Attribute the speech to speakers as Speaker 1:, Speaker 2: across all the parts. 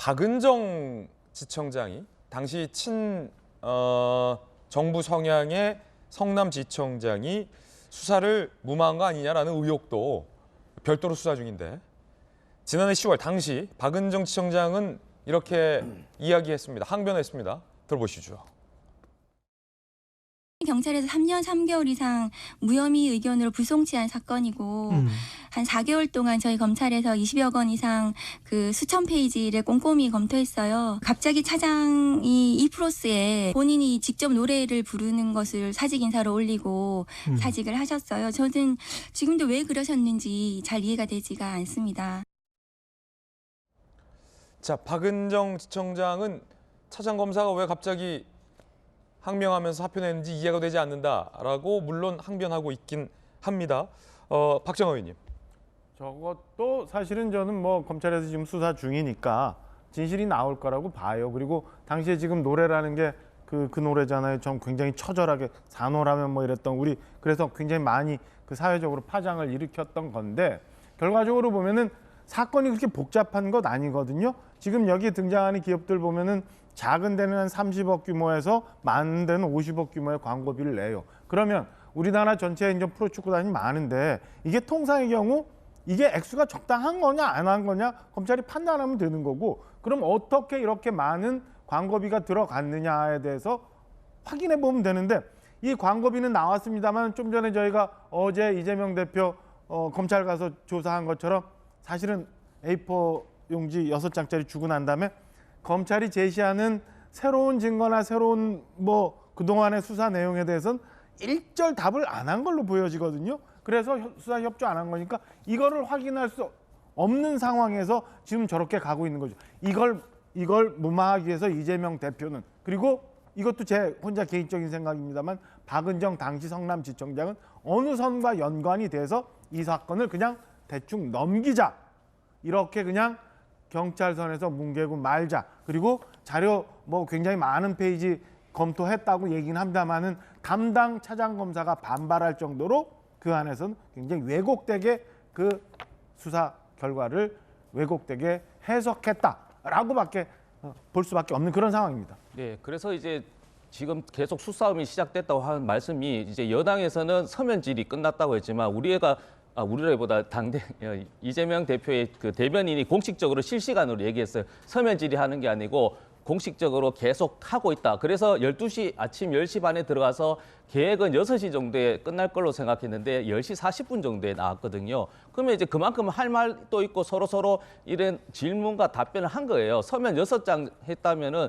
Speaker 1: 박은정 지청장이 당시 정부 성향의 성남지청장이 수사를 무마한 거 아니냐라는 의혹도 별도로 수사 중인데 지난해 10월 당시 박은정 지청장은 이렇게 이야기했습니다. 항변했습니다. 들어보시죠.
Speaker 2: 경찰에서 3년 3개월 이상 무혐의 의견으로 불송치한 사건이고 한 4개월 동안 저희 검찰에서 20여 건 이상 그 수천 페이지를 꼼꼼히 검토했어요. 갑자기 차장이 이프로스에 본인이 직접 노래를 부르는 것을 사직 인사로 올리고 사직을 하셨어요. 저는 지금도 왜 그러셨는지 잘 이해가 되지가 않습니다.
Speaker 1: 자, 박은정 지청장은 차장 검사가 왜 갑자기 항명하면서 사표냈는지 이해가 되지 않는다라고 물론 항변하고 있긴 합니다. 박정호 의원님.
Speaker 3: 저것도 사실은 저는 뭐 검찰에서 지금 수사 중이니까 진실이 나올 거라고 봐요. 그리고 당시에 지금 노래라는 게 그 노래잖아요. 좀 굉장히 처절하게 산호라면 뭐 이랬던 우리 그래서 굉장히 많이 그 사회적으로 파장을 일으켰던 건데 결과적으로 보면은 사건이 그렇게 복잡한 것 아니거든요. 지금 여기 등장하는 기업들 보면은 작은 데는 한 30억 규모에서 많은 데는 50억 규모의 광고비를 내요. 그러면 우리나라 전체에 이제 프로축구단이 많은데 이게 통상의 경우 이게 액수가 적당한 거냐 안 한 거냐 검찰이 판단하면 되는 거고 그럼 어떻게 이렇게 많은 광고비가 들어갔느냐에 대해서 확인해 보면 되는데 이 광고비는 나왔습니다만 좀 전에 저희가 어제 이재명 대표 검찰 가서 조사한 것처럼 사실은 A4 용지 6장짜리 주고 난 다음에 검찰이 제시하는 새로운 증거나 새로운 뭐 그동안의 수사 내용에 대해서는 일절 답을 안 한 걸로 보여지거든요. 그래서 수사 협조 안 한 거니까 이거를 확인할 수 없는 상황에서 지금 저렇게 가고 있는 거죠. 이걸 무마하기 위해서 이재명 대표는 그리고 이것도 제 혼자 개인적인 생각입니다만 박은정 당시 성남지청장은 어느 선과 연관이 돼서 이 사건을 그냥 대충 넘기자. 이렇게 그냥 경찰선에서 뭉개고 말자. 그리고 자료 뭐 굉장히 많은 페이지 검토했다고 얘기는 합니다만은 담당 차장 검사가 반발할 정도로 그 안에서는 굉장히 왜곡되게 그 수사 결과를 왜곡되게 해석했다라고밖에 볼 수밖에 없는 그런 상황입니다.
Speaker 4: 네, 그래서 이제 지금 계속 수싸움이 시작됐다고 하는 말씀이 이제 여당에서는 서면질이 끝났다고 했지만 우리라기보다 이재명 대표의 그 대변인이 공식적으로 실시간으로 얘기했어요. 서면질이 하는 게 아니고 공식적으로 계속 하고 있다. 그래서 아침 10시 반에 들어가서 계획은 6시 정도에 끝날 걸로 생각했는데 10시 40분 정도에 나왔거든요. 그러면 이제 그만큼 할 말도 있고 서로 이런 질문과 답변을 한 거예요. 서면 6장 했다면은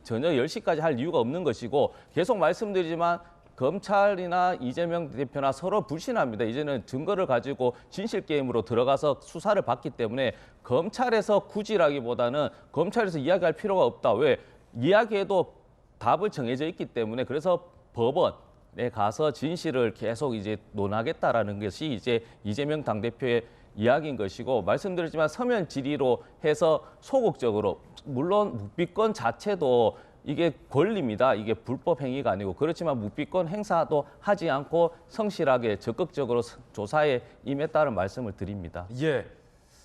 Speaker 4: 저녁 10시까지 할 이유가 없는 것이고 계속 말씀드리지만 검찰이나 이재명 대표나 서로 불신합니다. 이제는 증거를 가지고 진실 게임으로 들어가서 수사를 받기 때문에 검찰에서 굳이라기보다는 검찰에서 이야기할 필요가 없다. 왜? 이야기해도 답을 정해져 있기 때문에 그래서 법원에 가서 진실을 계속 이제 논하겠다라는 것이 이제 이재명 당대표의 이야기인 것이고 말씀드렸지만 서면 질의로 해서 소극적으로 물론 묵비권 자체도 이게 권리입니다. 이게 불법 행위가 아니고 그렇지만 묵비권 행사도 하지 않고 성실하게 적극적으로 조사에 임했다는 말씀을 드립니다.
Speaker 1: 예.